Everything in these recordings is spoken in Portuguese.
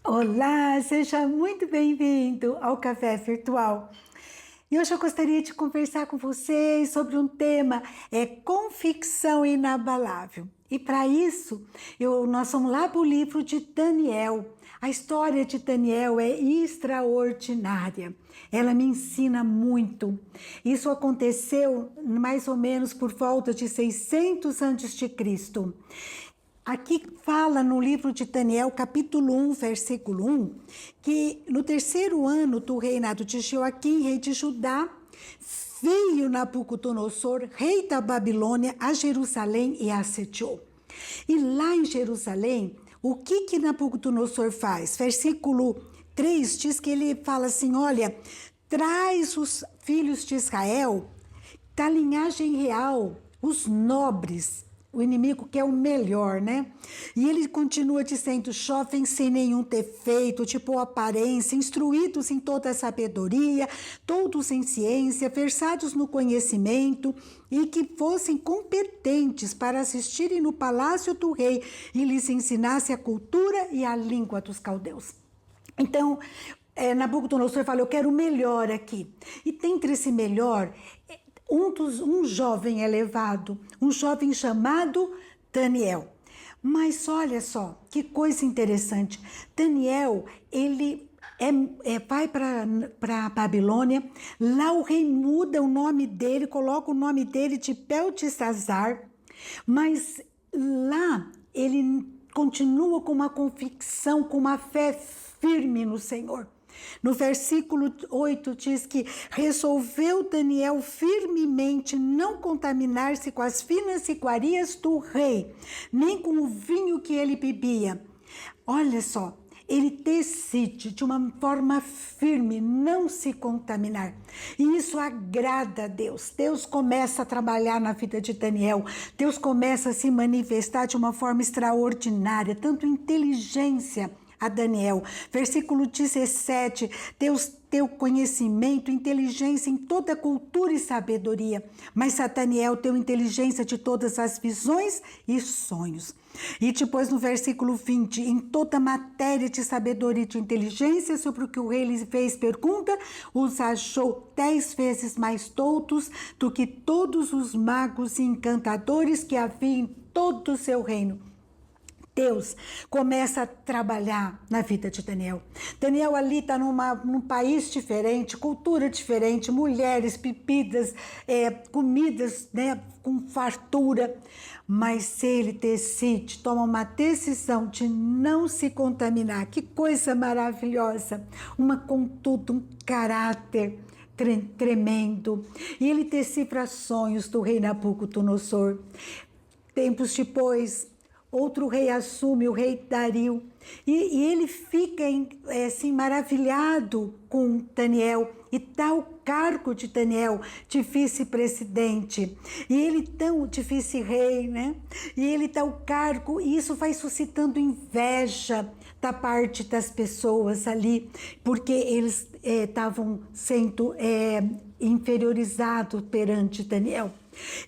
Olá, seja muito bem-vindo ao Café Virtual. E hoje eu gostaria de conversar com vocês sobre um tema, convicção inabalável. E para isso, nós vamos lá para o livro de Daniel. A história de Daniel é extraordinária. Ela me ensina muito. Isso aconteceu mais ou menos por volta de 600 a.C. Aqui fala no livro de Daniel, capítulo 1, versículo 1, que no terceiro ano do reinado de Joaquim, rei de Judá, veio Nabucodonosor, rei da Babilônia, a Jerusalém e a assediou. E lá em Jerusalém, o que Nabucodonosor faz? Versículo 3 diz que ele fala assim, olha, traz os filhos de Israel da linhagem real, os nobres, o inimigo quer o melhor, né? E ele continua dizendo, jovens sem nenhum defeito, de boa aparência, instruídos em toda a sabedoria, todos em ciência, versados no conhecimento, e que fossem competentes para assistirem no palácio do rei e lhes ensinasse a cultura e a língua dos caldeus. Então, Nabucodonosor fala, eu quero o melhor aqui. E dentre esse melhor, um jovem é levado, um jovem chamado Daniel. Mas olha só, que coisa interessante. Daniel, ele vai para a Babilônia, lá o rei muda o nome dele, coloca o nome dele de Beltesazar, mas lá ele continua com uma convicção, com uma fé firme no Senhor. No versículo 8 diz que resolveu Daniel firmemente não contaminar-se com as finas iguarias do rei, nem com o vinho que ele bebia. Olha só, ele decide de uma forma firme não se contaminar. E isso agrada a Deus. Deus começa a trabalhar na vida de Daniel. Deus começa a se manifestar de uma forma extraordinária, tanto inteligência a Daniel. Versículo 17, Deus deu conhecimento, inteligência em toda cultura e sabedoria, mas a Daniel deu inteligência de todas as visões e sonhos. E depois no versículo 20, em toda matéria de sabedoria e de inteligência, sobre o que o rei lhe fez pergunta, os achou 10 vezes mais doutos do que todos os magos e encantadores que havia em todo o seu reino. Deus começa a trabalhar na vida de Daniel. Daniel ali está num país diferente, cultura diferente, mulheres, bebidas, comidas, né, com fartura. Mas ele decide, toma uma decisão de não se contaminar. Que coisa maravilhosa! Uma conduta, um caráter tremendo. E ele decifra sonhos do rei Nabucodonosor. Tempos depois, outro rei assume, o rei Dario, e ele fica assim, maravilhado com Daniel e dá o cargo de Daniel de vice-presidente, e ele de vice-rei, né? E ele dá o cargo, e isso vai suscitando inveja da parte das pessoas ali, porque eles estavam sendo inferiorizados perante Daniel.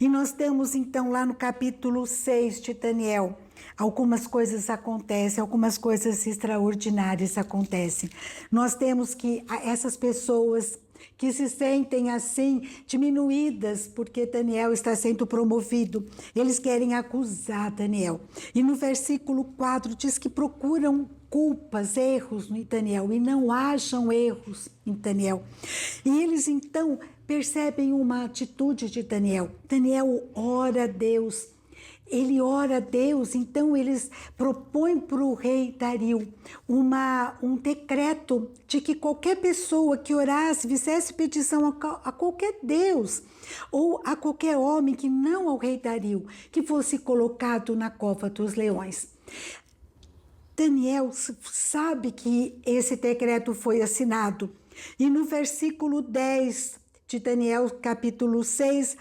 E nós temos então lá no capítulo 6 de Daniel, algumas coisas acontecem, algumas coisas extraordinárias acontecem. Nós temos que essas pessoas que se sentem assim diminuídas porque Daniel está sendo promovido, eles querem acusar Daniel. E no versículo 4 diz que procuram culpas, erros em Daniel e não acham erros em Daniel. E eles então percebem uma atitude de Daniel. Daniel ora a Deus. Ele ora a Deus, então eles propõem para o rei Dario um decreto de que qualquer pessoa que orasse, fizesse petição a qualquer Deus ou a qualquer homem que não ao rei Dario, que fosse colocado na cova dos leões. Daniel sabe que esse decreto foi assinado e no versículo 10 de Daniel capítulo 6,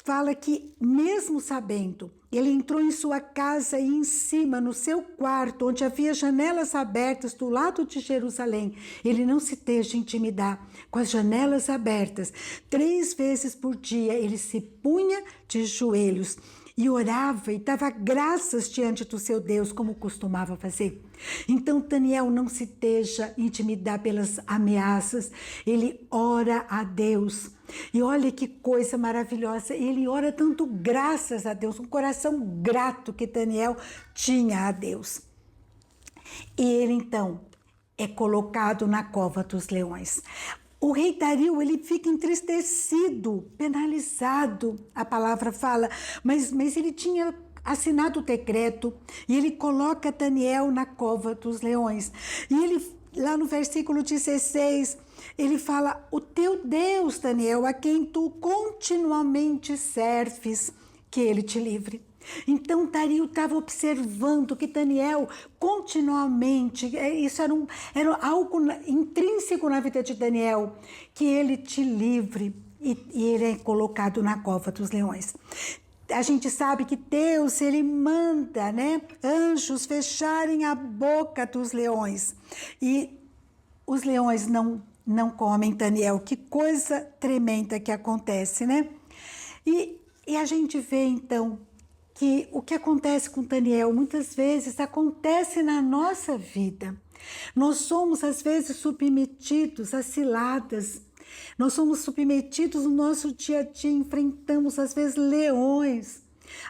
fala que mesmo sabendo, ele entrou em sua casa e em cima, no seu quarto, onde havia janelas abertas do lado de Jerusalém, ele não se deixa intimidar com as janelas abertas. 3 vezes por dia ele se punha de joelhos e orava e dava graças diante do seu Deus, como costumava fazer. Então Daniel não se deixa intimidar pelas ameaças, ele ora a Deus. E olha que coisa maravilhosa, ele ora dando graças a Deus, um coração grato que Daniel tinha a Deus. E ele então é colocado na cova dos leões. O rei Dario, ele fica entristecido, penalizado, a palavra fala, mas ele tinha assinado o decreto e ele coloca Daniel na cova dos leões. E ele, lá no versículo 16, ele fala, o teu Deus, Daniel, a quem tu continuamente serves, que ele te livre. Então Dario estava observando que Daniel continuamente, isso era algo intrínseco na vida de Daniel, que ele te livre, e ele é colocado na cova dos leões. A gente sabe que Deus, ele manda, né, anjos fecharem a boca dos leões, e os leões não comem Daniel. Que coisa tremenda que acontece, né? E a gente vê então que o que acontece com Daniel muitas vezes acontece na nossa vida. Nós somos às vezes submetidos a ciladas, nós somos submetidos no nosso dia a dia, enfrentamos às vezes leões,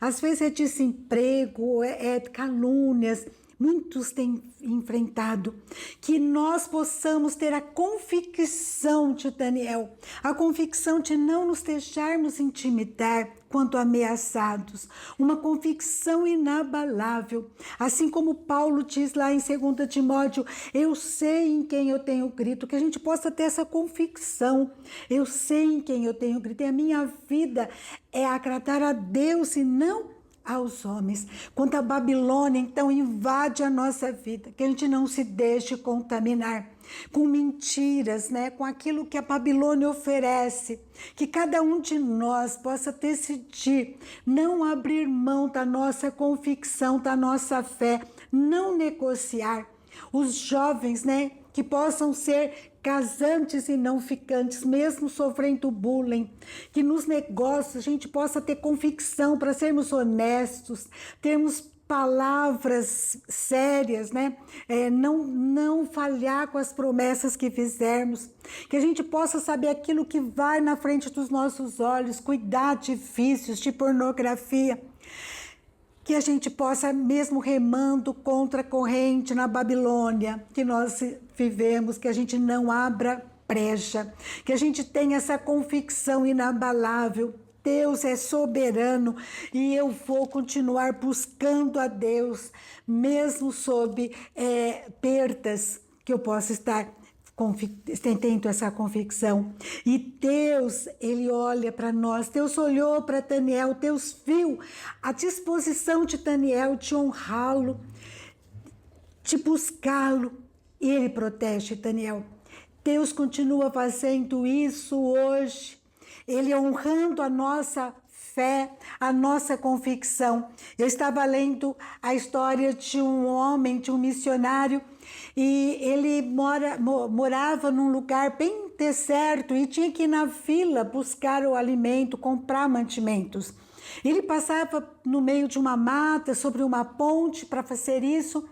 às vezes é desemprego, é calúnias, muitos têm enfrentado, que nós possamos ter a convicção de Daniel, a convicção de não nos deixarmos intimidar quando ameaçados, uma convicção inabalável, assim como Paulo diz lá em 2 Timóteo, eu sei em quem eu tenho grito, que a gente possa ter essa convicção, eu sei em quem eu tenho grito, e a minha vida é agradar a Deus e não aos homens. Quando a Babilônia então invade a nossa vida, que a gente não se deixe contaminar com mentiras, né, com aquilo que a Babilônia oferece, que cada um de nós possa decidir não abrir mão da nossa convicção, da nossa fé, não negociar. Os jovens, né, que possam ser casantes e não ficantes, mesmo sofrendo bullying, que nos negócios a gente possa ter convicção para sermos honestos, termos palavras sérias, né? Não falhar com as promessas que fizermos, que a gente possa saber aquilo que vai na frente dos nossos olhos, cuidar de vícios, de pornografia, que a gente possa, mesmo remando contra a corrente na Babilônia que nós vivemos, que a gente não abra brecha, que a gente tenha essa convicção inabalável. Deus é soberano e eu vou continuar buscando a Deus, mesmo sob perdas, que eu possa estar tendo essa convicção. E Deus, ele olha para nós, Deus olhou para Daniel, Deus viu a disposição de Daniel de honrá-lo, de buscá-lo, e ele protege Daniel. Deus continua fazendo isso hoje, ele honrando a nossa fé, a nossa convicção. Eu estava lendo a história de um homem, de um missionário, e ele morava num lugar bem deserto e tinha que ir na vila buscar o alimento, comprar mantimentos. Ele passava no meio de uma mata, sobre uma ponte para fazer isso,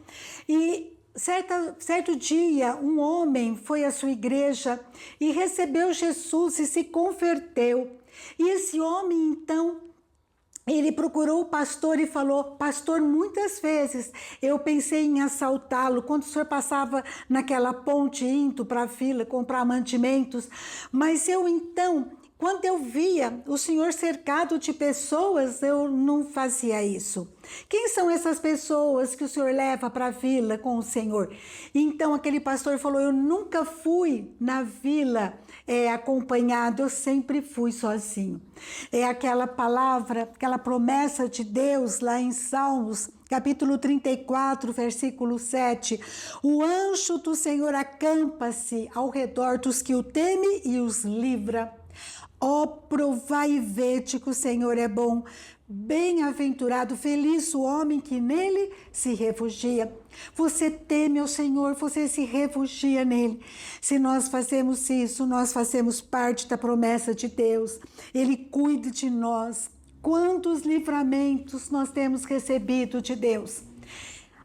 e certo dia um homem foi à sua igreja e recebeu Jesus e se converteu. E esse homem então, ele procurou o pastor e falou: pastor, muitas vezes eu pensei em assaltá-lo quando o senhor passava naquela ponte indo para a vila comprar mantimentos, mas eu então, quando eu via o senhor cercado de pessoas, eu não fazia isso. Quem são essas pessoas que o senhor leva para a vila com o senhor? E então aquele pastor falou: eu nunca fui na vila acompanhado, eu sempre fui sozinho. É aquela palavra, aquela promessa de Deus lá em Salmos, capítulo 34, versículo 7. O anjo do Senhor acampa-se ao redor dos que o temem e os livra. Ó, provai e vede que o Senhor é bom. Bem-aventurado, feliz o homem que nele se refugia. Você teme ao Senhor, você se refugia nele. Se nós fazemos isso, nós fazemos parte da promessa de Deus. Ele cuida de nós quantos livramentos nós temos recebido de Deus.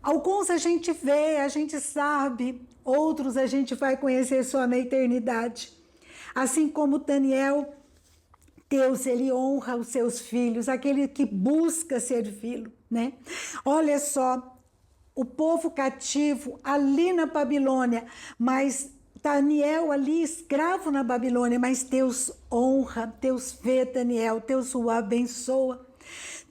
Alguns a gente vê, a gente sabe, outros a gente vai conhecer só na eternidade. Assim como Daniel, Deus, ele honra os seus filhos, aquele que busca servi-lo, né? Olha só, o povo cativo ali na Babilônia, mas Daniel ali escravo na Babilônia, mas Deus honra, Deus vê Daniel, Deus o abençoa.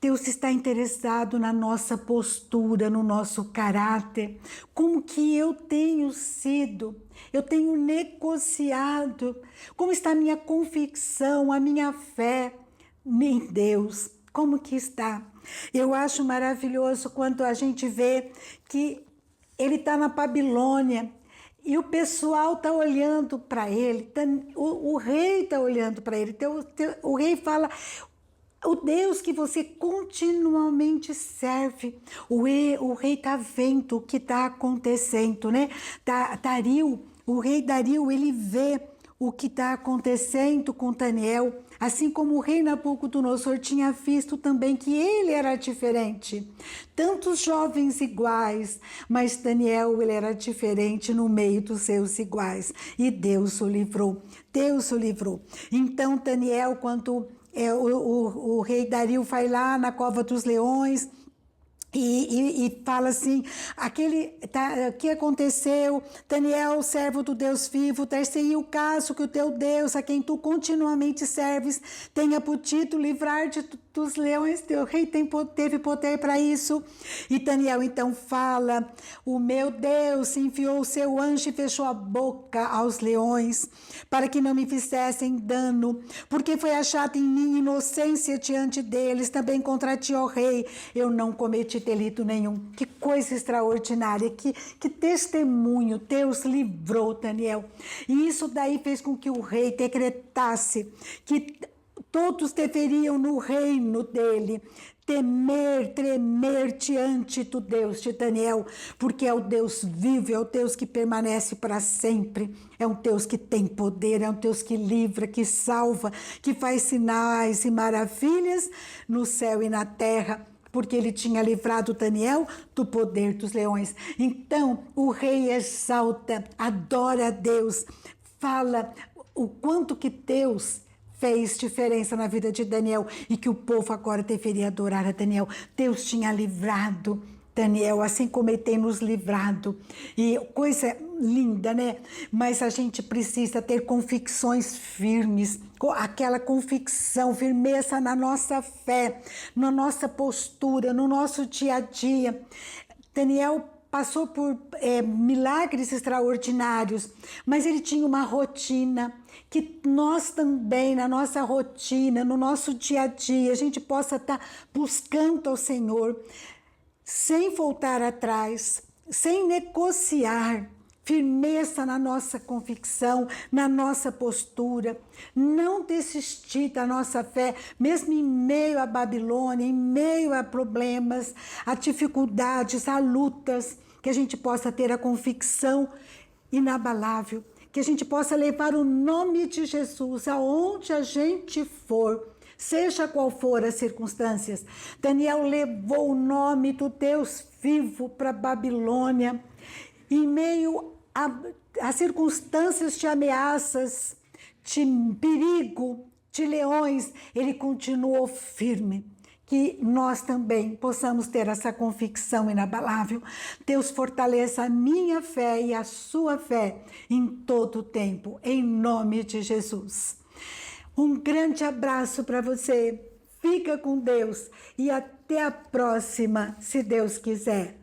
Deus está interessado na nossa postura, no nosso caráter, como que eu tenho sido, eu tenho negociado, como está a minha convicção, a minha fé em Deus, como que está? Eu acho maravilhoso quando a gente vê que ele está na Babilônia e o pessoal está olhando para ele, o rei está olhando para ele, o rei fala... O Deus que você continuamente serve, o rei está vendo o que está acontecendo, né? O rei Dario, ele vê o que está acontecendo com Daniel, assim como o rei Nabucodonosor tinha visto também que ele era diferente. Tantos jovens iguais, mas Daniel, ele era diferente no meio dos seus iguais. E Deus o livrou, Deus o livrou. Então Daniel, quando... o rei Dario vai lá na cova dos leões e fala assim, o que aconteceu? Daniel, servo do Deus vivo, ter-se-ia o caso que o teu Deus, a quem tu continuamente serves, tenha podido livrar-te dos leões, teu rei teve poder para isso. E Daniel então fala, o meu Deus enviou o seu anjo e fechou a boca aos leões, para que não me fizessem dano, porque foi achada em mim inocência diante deles, também contra ti, ó rei, eu não cometi delito nenhum. Que coisa extraordinária, que testemunho, Deus livrou Daniel. E isso daí fez com que o rei decretasse que todos deveriam no reino dele tremer diante do Deus de Daniel, porque é o Deus vivo, é o Deus que permanece para sempre, é um Deus que tem poder, é um Deus que livra, que salva, que faz sinais e maravilhas no céu e na terra, porque ele tinha livrado Daniel do poder dos leões. Então o rei exalta, adora a Deus, fala o quanto que Deus fez diferença na vida de Daniel e que o povo agora deveria adorar a Daniel. Deus tinha livrado Daniel, assim como ele tem nos livrado. E coisa linda, né? Mas a gente precisa ter convicções firmes, aquela convicção, firmeza na nossa fé, na nossa postura, no nosso dia a dia. Daniel passou por milagres extraordinários, mas ele tinha uma rotina, que nós também, na nossa rotina, no nosso dia a dia, a gente possa estar buscando ao Senhor, sem voltar atrás, sem negociar, firmeza na nossa convicção, na nossa postura, não desistir da nossa fé, mesmo em meio à Babilônia, em meio a problemas, a dificuldades, a lutas, que a gente possa ter a convicção inabalável, que a gente possa levar o nome de Jesus aonde a gente for, seja qual for as circunstâncias. Daniel levou o nome do Deus vivo para a Babilônia, em meio a circunstâncias de ameaças, de perigo, de leões, ele continuou firme. Que nós também possamos ter essa convicção inabalável. Deus fortaleça a minha fé e a sua fé em todo o tempo, em nome de Jesus. Um grande abraço para você, fica com Deus e até a próxima, se Deus quiser.